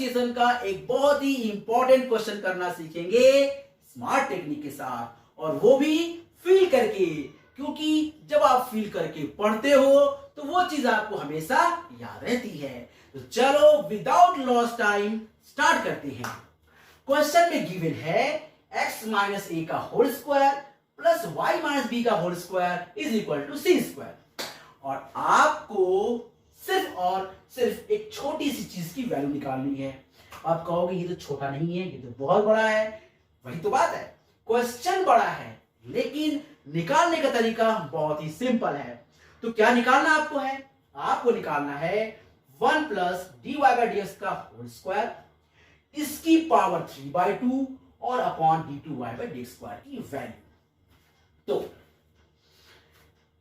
Differentiation का एक बहुत ही इंपॉर्टेंट क्वेश्चन करना सीखेंगे स्मार्ट टेक्निक के साथ, और वो भी फील करके, क्योंकि जब आप फील करके पढ़ते हो तो वो चीज आपको हमेशा याद रहती है। तो चलो विदाउट लॉस टाइम स्टार्ट करते हैं। क्वेश्चन में गिवन है x माइनस ए का whole square plus y minus B का whole square is equal to C square, और आपको सिर्फ और सिर्फ एक छोटी सी चीज की वैल्यू निकालनी है। आप कहोगे ये तो छोटा नहीं है, ये तो बहुत बड़ा है। वही तो बात है, क्वेश्चन बड़ा है लेकिन निकालने का तरीका बहुत ही सिंपल है। तो क्या निकालना आपको है? आपको निकालना है 1 plus d y by d x का होल स्क्वायर, इसकी पावर 3/2 और upon d two y by d square की वैल्यू। तो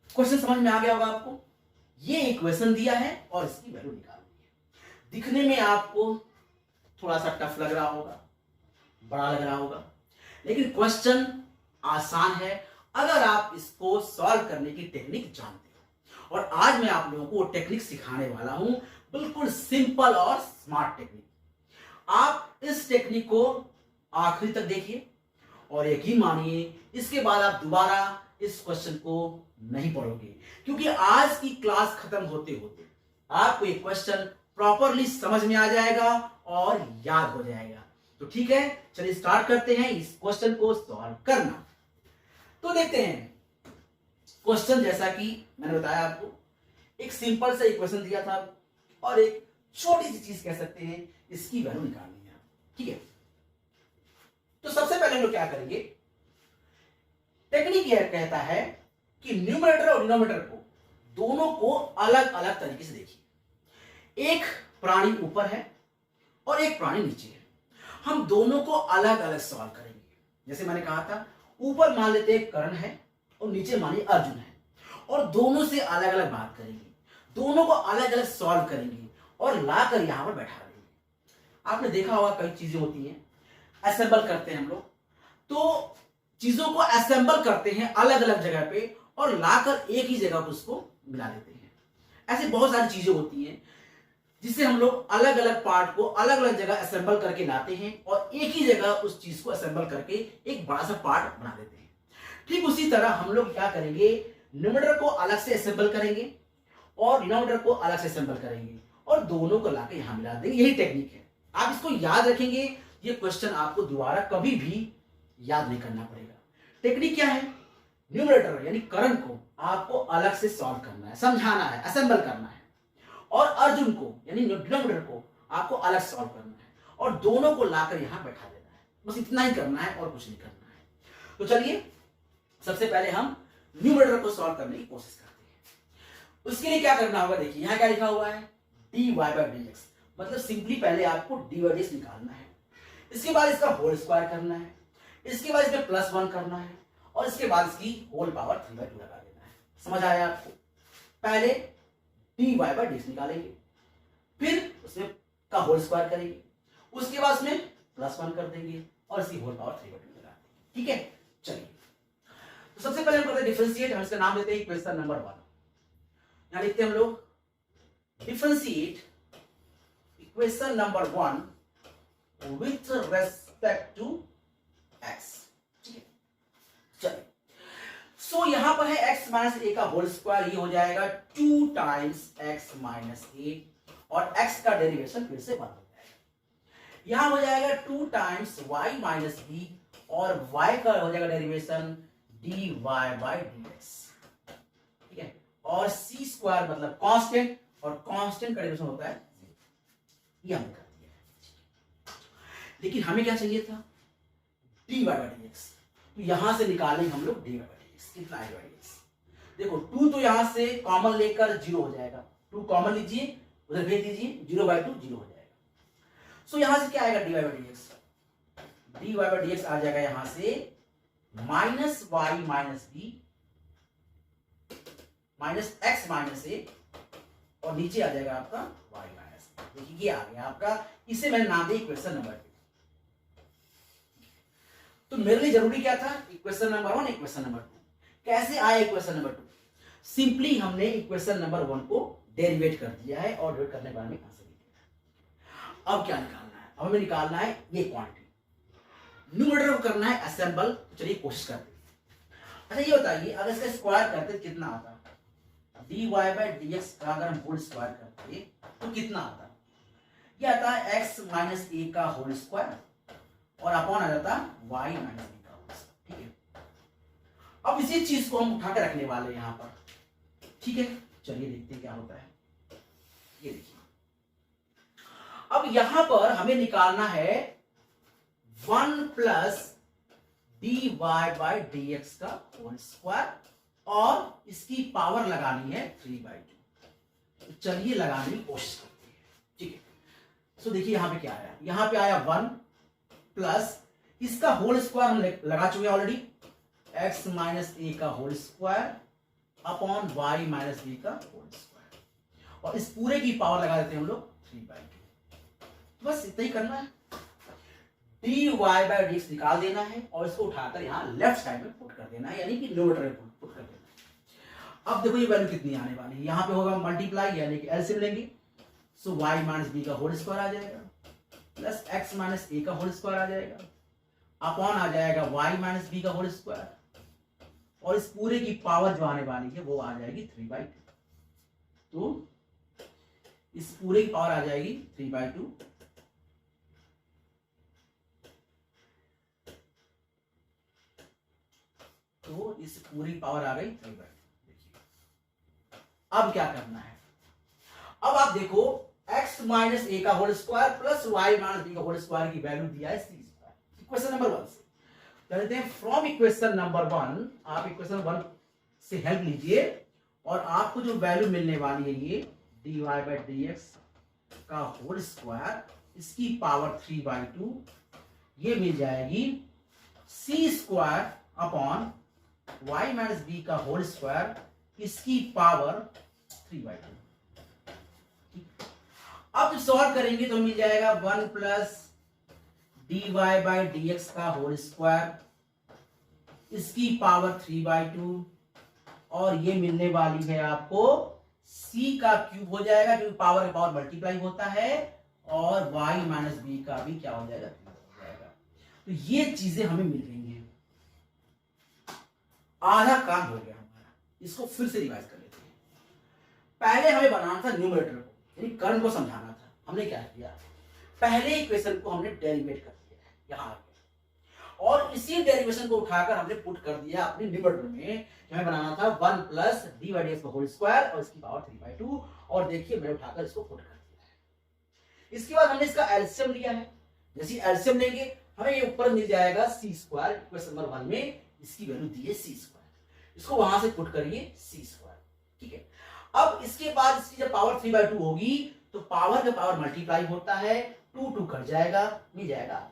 क्वेश्चन समझ में आ गया होगा आपको। ये इक्वेशन दिया है और इसकी वैल्यू निकालनी है। दिखने में आपको थोड़ा सा टफ लग रहा होगा, बड़ा लग रहा होगा, लेकिन क्वेश्चन आसान है अगर आप इसको सॉल्व करने की टेक्निक जानते हो। और आज मैं आप लोगों को वो टेक्निक सिखाने वाला हूं, बिल्कुल सिंपल और स्मार्ट टेक्निक। आप इस टेक्निक को आखिरी तक देखिए और यकीन मानिए इसके बाद आप दोबारा इस क्वेश्चन को नहीं पढ़ोगे, क्योंकि आज की क्लास खत्म होते होते आपको ये क्वेश्चन प्रॉपरली समझ में आ जाएगा और याद हो जाएगा। तो ठीक है, चलिए स्टार्ट करते हैं इस क्वेश्चन को सॉल्व करना। तो देखते हैं क्वेश्चन, जैसा कि मैंने बताया आपको, एक सिंपल सा इक्वेशन दिया था और एक छोटी सी चीज कह सकते हैं, इसकी वैल्यू निकालनी है। ठीक है, तो सबसे पहले हम लोग क्या करेंगे, टेक्निक यह कहता है कि न्यूमरेटर और डिनोमिनेटर को दोनों को अलग अलग तरीके से देखिए। एक प्राणी ऊपर है और एक प्राणी नीचे है, हम दोनों को अलग अलग सॉल्व करेंगे। जैसे मैंने कहा था, ऊपर मान लेते हैं कर्ण है और नीचे मानिए अर्जुन है, और दोनों से अलग अलग बात करेंगे, दोनों को अलग अलग सॉल्व करेंगे और लाकर यहां पर बैठा देंगे। आपने देखा होगा कई चीजें होती हैं, असेंबल करते हैं हम लोग, तो चीजों को असेंबल करते हैं अलग अलग जगह पे और लाकर एक ही जगह पर उसको मिला देते हैं। ऐसे बहुत सारी चीजें होती हैं जिससे हम लोग अलग अलग पार्ट को अलग अलग जगह असेंबल करके लाते हैं और एक ही जगह उस चीज को असेंबल करके एक बड़ा सा पार्ट बना देते हैं। ठीक उसी तरह हम लोग क्या करेंगे, न्यूमरेटर को अलग से असेंबल करेंगे और डिनोमिनेटर को अलग से असेंबल करेंगे और दोनों को लाकर यहां मिला देंगे। यही टेक्निक है, आप इसको याद रखेंगे। ये क्वेश्चन आपको दोबारा कभी भी याद नहीं करना पड़ेगा। टेक्निक क्या है, न्यूमरेटर यानी कर्ण को आपको अलग से सॉल्व करना है, समझाना है, असेंबल करना है, और अर्जुन को यानी डिनोमिनेटर को आपको अलग सॉल्व करना है और दोनों को लाकर यहां बैठा देना है। बस इतना ही करना है और कुछ नहीं करना है। तो चलिए सबसे पहले हम न्यूमरेटर को सॉल्व करने की कोशिश करते हैं। उसके लिए क्या करना होगा, देखिए यहां क्या लिखा हुआ है, dy बाई dx, मतलब सिंपली पहले आपको dy बाई dx निकालना है, इसके बाद इसका होल स्क्वायर करना है, इसके बाद इसमें +1 करना है और इसके बाद इसकी होल पावर 3/2 लगा देना है। समझ आया आपको? पहले dy बाई dx निकालेंगे, फिर उसमें का होल स्क्वायर करेंगे, उसके बाद उसमें +1 कर देंगे और इसकी होल पावर 3/2 लगा देंगे। ठीक है, चलिए तो सबसे पहले हम करते हैं डिफरेंशिएट। हम इसका नाम देते हैं इक्वेशन नंबर 1। यहां लिखते हैं हम लोग differentiate equation number 1 with respect to x। ठीक है, चलिए सो यहां पर है x माइनस ए का होल स्क्वायर, ये हो जाएगा 2 टाइम्स x माइनस ए और x का डेरिवेशन फिर से 1 हो जाएगा। यहां हो जाएगा 2 टाइम्स y माइनस बी और y का हो जाएगा डेरिवेशन dy बाई dx। ठीक है, और c स्क्वायर मतलब कांस्टेंट, और कांस्टेंट का डेरिवेशन होता है, ये हमने कर दिया है। लेकिन हमें क्या चाहिए था, dy बाई dx। तो यहां से निकालेंगे हम लोग dy बाई dx। कितना है dy dx, देखो 2 तो यहां से कॉमन लेकर 0 हो जाएगा, 2 कॉमन लीजिए, उधर भेज दीजिए, 0/2 0 हो जाएगा। सो यहां से क्या आएगा dy by dx, dy by dx आ जाएगा यहां से minus y minus B minus x minus A और नीचे आ जाएगा आपका y माइनस। देखिए ये आ गया आपका, इसे मैंने नाम दिया इक्वेशन नंबर 2। तो मेरे लिए जरूरी क्या था, इक्वेशन नंबर 1 इक्वेशन नंबर 2। कैसे आया इक्वेशन नंबर 2, सिंपली हमने इक्वेशन नंबर 1 को डेरिवेट कर दिया है और डेरिवेट करने के बारे में कहां से अब क्या निकालना है? अब हमें निकालना है ये क्वांटिटी, न्यूमरेटर को करना है असेंबल। चलिए कोशिश करते हैं। अच्छा ये बताइए, अगर इसका स्क्वायर करते तो कितना आता? dy बाई डी एक्स का अगर हम होल स्क्वायर करते तो कितना आता? ये आता है x माइनस ए का होल स्क्वायर और अपॉन आ जाता y माइनस बी का होल स्क्वायर। ठीक है, अब इसी चीज को हम उठा के रखने वाले हैं यहाँ पर। ठीक है, चलिए देखते हैं क्या होता है। ये देखिए, अब यहां पर हमें निकालना है 1 plus d y by d x का होल स्क्वायर और इसकी पावर लगानी है 3/2। तो चलिए लगाने की कोशिश करते हैं। ठीक है, सो देखिए यहां पे क्या आया, यहां पे आया 1 प्लस इसका होल स्क्वायर हम लगा चुके हैं ऑलरेडी, x माइनस ए का whole square upon y minus B का होल स्क्वायर, और इस पूरे की पावर लगा देते हैं हम लोग 3/2। बस इतना ही करना है, d y by d x निकाल देना है और इसको उठाकर यहाँ लेफ्ट साइड में पुट कर देना है, यानी कि न्यूमरेटर में पुट कर देना है। अब देखो ये वैल्यू कितनी आने वाली है, यहाँ पे होगा मल्टीप्लाई यानी कि एलसीएम लेंगे, सो y माइनस बी का होल स्क्वायर आ जाएगा प्लस x माइनस ए का होल स्क्वायर आ जाएगा अपॉन आ जाएगा y माइनस बी का होल स्क्वायर, और इस पूरे की पावर जो आने वाली है वो आ जाएगी 3/2। तो इस पूरे की पावर आ जाएगी 3/2, तो इस पूरी पावर आ गई 3/2। देखिए अब क्या करना है, अब आप देखो x माइनस ए का whole square plus y minus B का होल स्क्वायर की वैल्यू दिया है c स्क्वायर इक्वेशन नंबर 1 से। कहते हैं फ्रॉम इक्वेशन नंबर 1, आप इक्वेशन 1 से हेल्प लीजिए और आपको जो वैल्यू मिलने वाली है ये dy बाई डी एक्स का होल स्क्वायर इसकी पावर 3/2, ये मिल जाएगी c square upon y minus B का होल स्क्वायर इसकी पावर 3/2। अब सॉल्व करेंगे तो मिल जाएगा 1 plus d y by d x का होल स्क्वायर इसकी पावर 3/2, और ये मिलने वाली है आपको c का क्यूब हो जाएगा क्योंकि पावर के पावर मल्टीप्लाई होता है, और y माइनस बी का भी क्या हो जाएगा, हो जाएगा। तो ये चीजें हमें मिल रही हैं, आधा काम हो गया हमारा। इसको फिर से रिवाइज कर लेते हैं। पहले हमें बनाना था न्यूमरेटर को, यानी कर्म को समझाना था। हमने क्या किया, पहले इक्वेशन को हमने डेरिवेट कर दिया है यहां आ गया, और इसी डेरिवेशन को उठाकर हमने पुट कर दिया अपने न्यूमरेटर में। हमें बनाना था 1 plus D by d x का होल स्क्वायर और इसकी पावर 3/2, और देखिए मैंने उठाकर इसको पुट कर दिया है। इसके बाद हमने इसका एलसीएम लिया है, जैसे एलसीएम लेंगे हमें ये ऊपर मिल जाएगा c स्क्वायर, इक्वेशन नंबर 1 में इसकी वैल्यू दी है c स्क्वायर, इसको वहां से पुट करिए c स्क्वायर। ठीक है, अब इसके बाद इसकी जब पावर 3/2 होगी तो पावर का पावर मल्टीप्लाई होता है, 2 कट जाएगा, मिल जाएगा।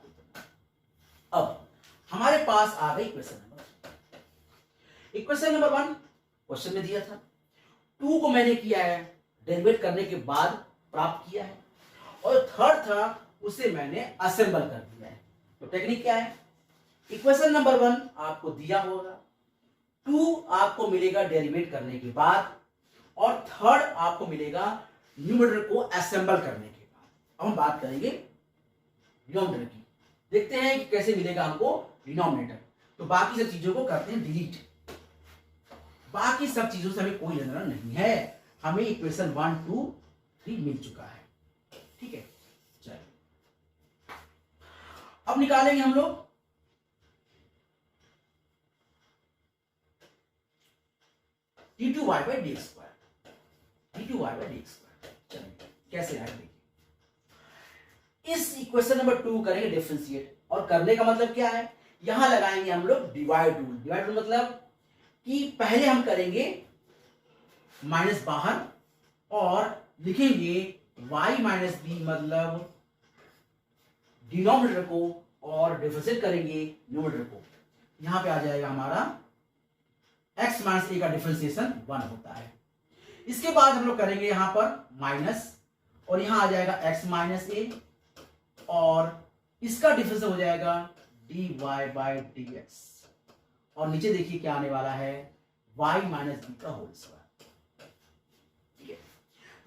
अब हमारे पास आ गई इक्वेशन नंबर 1 क्वेश्चन में दिया था, 2 को मैंने किया है डेरिवेट करने के बाद प्राप्त किया है, और थर्ड था उसे मैंने असेंबल कर दिया है। तो टेक्निक क्या है, इक्वेशन नंबर 1 आपको दिया होगा, 2 आपको मिलेगा डेरिवेट करने के बाद, और थर्ड आपको मिलेगा न्यूमरेटर को असेंबल करने के बाद। अब हम बात करेंगे डिनोमिनेटर की, देखते हैं कि कैसे मिलेगा हमको डिनोमिनेटर। तो बाकी सब चीजों को करते हैं डिलीट, बाकी सब चीजों से हमें कोई लेना नहीं है, हमें इक्वेशन 1 2 3 मिल चुका है। ठीक है, चलिए अब निकालेंगे हम लोग d2y by d x square, d2y by d x square. चलिए कैसे आएगा देखिए, इस इक्वेशन नंबर 2 करेंगे डिफरेंशिएट, और करने का मतलब क्या है, यहां लगाएंगे हम लोग डिवाइड रूल। डिवाइड रूल मतलब कि पहले हम करेंगे माइनस बाहर और लिखेंगे y माइनस बी, मतलब डिनोमिनेटर को, और डिफरेंशिएट करेंगे न्यूमरेटर को। यहां पे आ जाएगा हमारा x माइनस ए का डिफरेंशिएशन 1 होता है। इसके बाद हम लोग करेंगे यहां पर माइनस, और यहां आ जाएगा x माइनस ए, और इसका डिफरेंस हो जाएगा dy बाई डी एक्स, और नीचे देखिए क्या आने वाला है, y माइनस बी का होल स्क्वायर। ठीक है,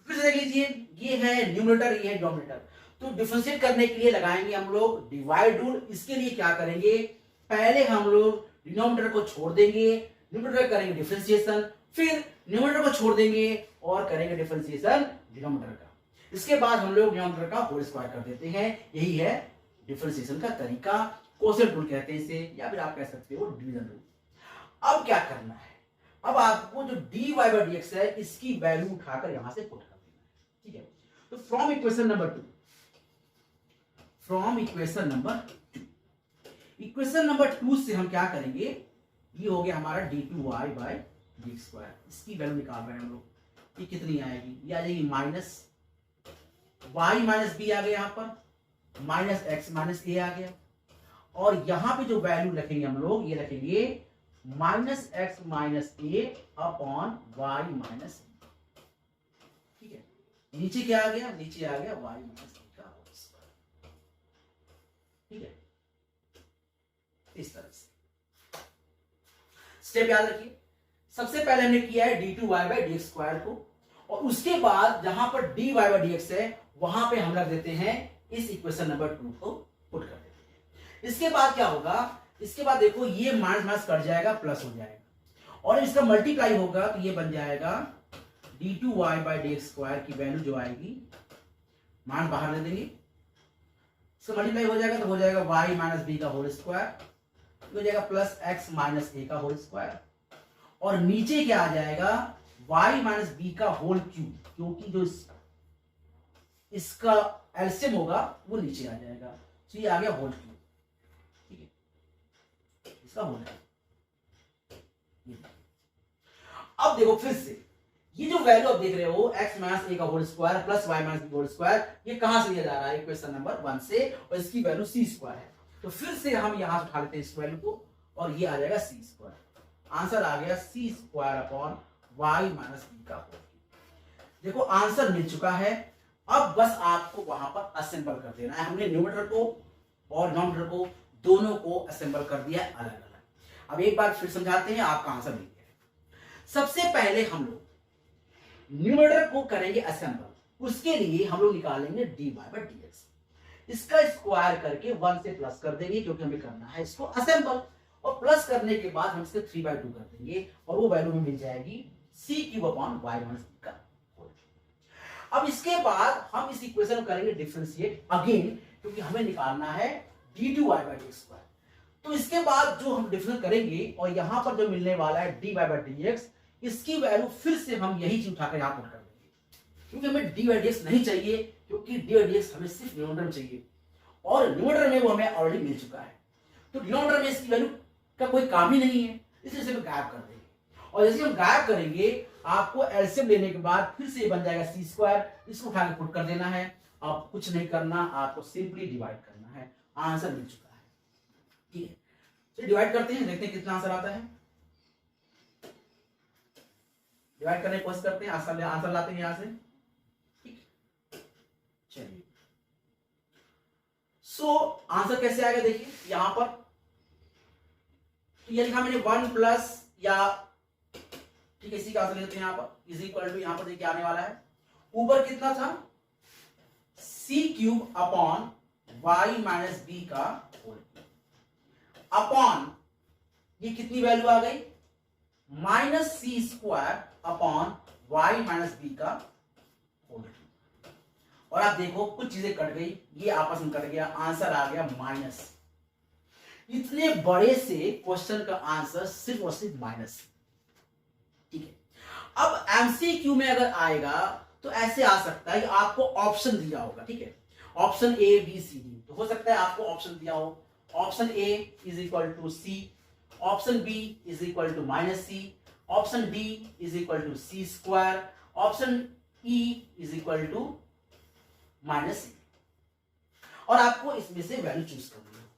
फिर से देख लीजिए, ये है न्यूमरेटर, ये है डिनोमिनेटर। तो डिफरेंशिएट करने के लिए लगाएंगे हम लोग डिवाइड रूल। इसके लिए क्या करेंगे, पहले हम लोग डिनोमिनेटर को छोड़ देंगे, न्यूमरेटर करेंगे डिफरेंशिएशन, फिर न्यूमरेटर को छोड़ देंगे और करेंगे डिफरेंशिएशन डिनोमिनेटर का। इसके बाद हम लोग डिनोमिनेटर का होल स्क्वायर कर देते हैं। यही है डिफरेंशिएशन का तरीका, कोशेंट रूल कहते हैं इसे, या फिर आप कह सकते हो डिवीजन रूल। अब क्या करना है, अब आपको जो dy by dx है इसकी वैल्यू उठाकर यहां से पुट कर देना है, ठीक है। तो from equation number 2, equation number 2 से हम क्या करेंगे, ये हो गया हमारा d2y by dx²। इसकी वैल्यू निकाल रहे हैं हम लोग, ये कितनी आएगी, ये आ जाएगी माइनस y माइनस बी आ गया, यहाँ पर माइनस एक्स माइनस ए आ गया, और यहां पे जो वैल्यू रखेंगे हम लोग, ये रखेंगे माइनस एक्स माइनस ए अपॉन वाई माइनस, ठीक है। नीचे क्या आ गया, नीचे आ गया वाई माइनस ए का होल स्क्वायर, ठीक है। इस तरह से स्टेप याद रखिए। सबसे पहले हमने किया है d2y by dx² को, और उसके बाद जहां पर dy by dx है वहां पे हम रख देते हैं इस इक्वेशन नंबर 2 को पुट कर देते हैं। इसके बाद क्या होगा, इसके बाद देखो ये माइनस माइनस कट जाएगा, प्लस हो जाएगा, और इसका मल्टीप्लाई होगा तो ये बन जाएगा d2y by dx² की वैल्यू जो आएगी, मान बाहर ले देंगे, इसका मल्टीप्लाई हो जाएगा तो हो जाएगा y माइनस बी का होल स्क्वायर, हो जाएगा प्लस एक्स माइनस ए का होल स्क्वायर, और नीचे क्या आ जाएगा y माइनस बी का होल क्यूब, क्योंकि जो इसका एलसीएम होगा वो नीचे आ जाएगा, तो ये आ गया होल क्यूब, ठीक है, इसका होल क्यूब। अब देखो फिर से ये जो वैल्यू आप देख रहे हो x माइनस ए का whole square plus y minus b whole square, ये कहां से लिया जा रहा है, इक्वेशन नंबर 1 से, और इसकी वैल्यू c² है। तो फिर से हम यहां से उठा लेते हैं इस वैल्यू को, और ये आ जाएगा c²। आंसर आ गया c² upon y minus B का होल क्यूब। देखो आंसर मिल चुका है, अब बस आपको वहां पर असेंबल कर देना है। हमने न्यूमरेटर को और डिनोमिनेटर को दोनों को असेंबल कर दिया है अलग अलग। अब एक बार फिर समझाते हैं, आपका आंसर मिल गया है। सबसे पहले हम लोग न्यूमरेटर को करेंगे असेंबल, उसके लिए हम लोग निकालेंगे dy by dx, इसका स्क्वायर करके 1 से प्लस कर देंगे, क्योंकि हमें करना है इसको असेंबल, और प्लस करने के बाद हम इसके 3/2 कर देंगे, और वो वैल्यू में मिल जाएगी c³ upon y minus B का होल क्यूब। अब इसके बाद हम इस इक्वेशन को करेंगे डिफरेंशिएट अगेन, क्योंकि हमें निकालना है d2y by dx²। तो इसके बाद जो हम डिफरेंस करेंगे और यहां पर जो मिलने वाला है dy by dx, इसकी वैल्यू फिर से हम यही चीज उठाकर यहां पुट कर देंगे, क्योंकि हमें dy by dx नहीं चाहिए, क्योंकि dy by dx हमें सिर्फ डिनोमिनेटर में चाहिए, और न्यूमरेटर में वो हमें ऑलरेडी मिल चुका है। तो डिनोमिनेटर में इसकी वैल्यू का कोई काम ही नहीं है, इसलिए इसे गायब कर देंगे, और जैसे हम गायब करेंगे आपको एलसीएम लेने के बाद फिर से बन जाएगा c², इसको उठा के पुट कर देना है। आप कुछ नहीं करना, आपको सिंपली डिवाइड करना है, आंसर मिल चुका है, ठीक है। चलिए डिवाइड करते हैं, देखते हैं कितना आंसर आता है। डिवाइड करने की कोशिश करते हैं, आंसर लाते हैं यहां से, ठीक। चलिए सो आंसर कैसे आएगा, देखिए यहां पर तो ये लिखा मैंने 1 प्लस, या ठीक है इसी का आंसर लेते हैं, यहां पर इज इक्वल टू, यहां पर देखिए आने वाला है, ऊपर कितना था c³ upon y minus B का होल क्यूब, अपॉन ये कितनी वैल्यू आ गई, minus c² upon y minus B का होल क्यूब। और आप देखो कुछ चीजें कट गई, ये आपस में कट गया, आंसर आ गया माइनस। इतने बड़े से क्वेश्चन का आंसर सिर्फ और सिर्फ माइनस, ठीक है। अब एमसीक्यू में अगर आएगा तो ऐसे आ सकता है कि आपको ऑप्शन दिया होगा, ठीक है, option A B C D, तो हो सकता है आपको ऑप्शन दिया हो, option A is equal to C, option B is equal to minus C, option D is equal to c², option E is equal to minus C, और आपको इसमें से वैल्यू चूज करनी है।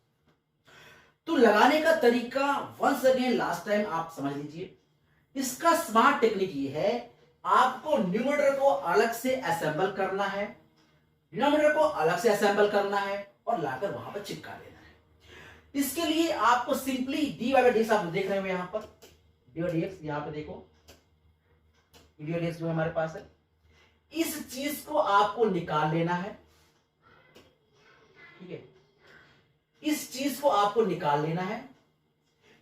तो लगाने का तरीका वंस अगेन लास्ट टाइम आप समझ लीजिए। इसका स्मार्ट टेक्निक ये है, आपको न्यूमरेटर को अलग से असेंबल करना है, डिनोमिनेटर को अलग से असेंबल करना है, और लाकर वहां पर चिपका देना है। इसके लिए आपको सिंपली dy by dx, आप देख रहे हो यहां पर dy by dx, यहां पे देखो dy by dx जो हमारे पास है, इस चीज को आपको निकाल लेना है, ठीक है, इस चीज को आपको निकाल लेना है।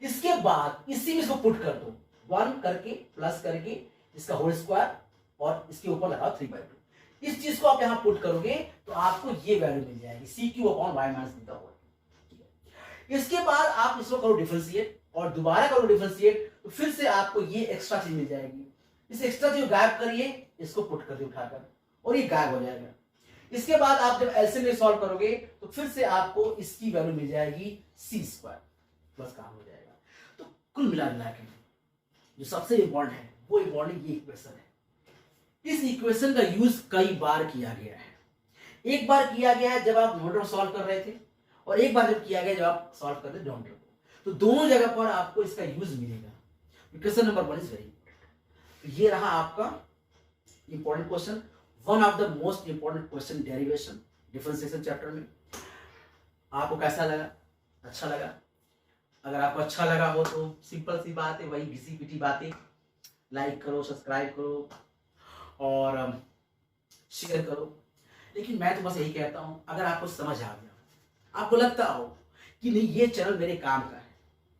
इसके बाद इसी में इसको पुट कर दो, 1 करके प्लस करके इसका होल स्क्वायर और इसके ऊपर लगाओ 3/2। इस चीज को आप यहां पुट करोगे तो आपको ये वैल्यू मिल जाएगी CQ/y माइनस बीटा होल। ठीक है, इसके बाद आप इसको करो डिफरेंशिएट और दोबारा करो डिफरेंशिएट, तो फिर से आपको ये एक्स्ट्रा चीज मिल जाएगी। इस एक्स्ट्रा चीज गायब करिए, इसको पुट कर दिए उठाकर और ये गायब हो जाएगा। इसके बाद आप जब एलसीएम में सॉल्व करोगे तो फिर से आपको इसकी वैल्यू मिल जाएगी C², बस काम हो जाएगा। तो कुल मिला के जो सबसे इंपॉर्टेंट है वो इंपॉर्टेंट ये इक्वेशन है। इस इक्वेशन का यूज कई बार किया गया है। एक बार किया गया है जब आप न्यूमरेटर सॉल्व कर रहे थे और एक बार जब किया गया जब आप सॉल्व कर रहे थे डिनोमिनेटर को। तो दोनों जगह पर आपको इसका यूज मिलेगा। Equation number 1 is very important. तो ये रहा आपका important question, one of the most important question derivation differentiation chapter में। आपको कैसा लगा? अच्छा लगा? अगर आपको अच्छा लगा हो तो सिंपल सी बात है, वही घिसी पिटी बातें, लाइक करो, सब्सक्राइब करो और शेयर करो। लेकिन मैं तो बस यही कहता हूं, अगर आपको समझ आ गया, आपको लगता हो कि नहीं ये चैनल मेरे काम का है,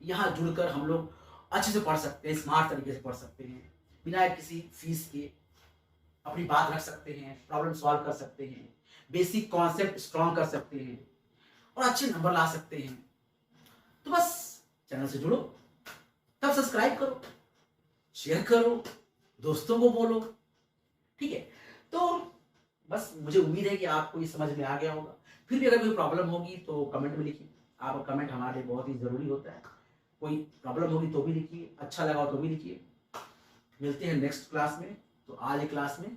यहाँ जुड़कर हम लोग अच्छे से पढ़ सकते हैं, स्मार्ट तरीके से पढ़ सकते हैं, बिना किसी फीस के अपनी बात रख सकते हैं, प्रॉब्लम सॉल्व कर सकते हैं, बेसिक कॉन्सेप्ट स्ट्रॉन्ग कर सकते हैं और अच्छे नंबर ला सकते हैं, तो बस चैनल से जुड़ो, तब सब्सक्राइब करो, शेयर करो, दोस्तों को बोलो। ठीक है, तो बस मुझे उम्मीद है कि आपको ये समझ में आ गया होगा। फिर भी अगर कोई प्रॉब्लम होगी तो कमेंट में लिखिए। आपका कमेंट हमारे लिए बहुत ही जरूरी होता है। कोई प्रॉब्लम होगी तो भी लिखिए, अच्छा लगा हो तो भी लिखिए। मिलते हैं नेक्स्ट क्लास में। तो आज की क्लास में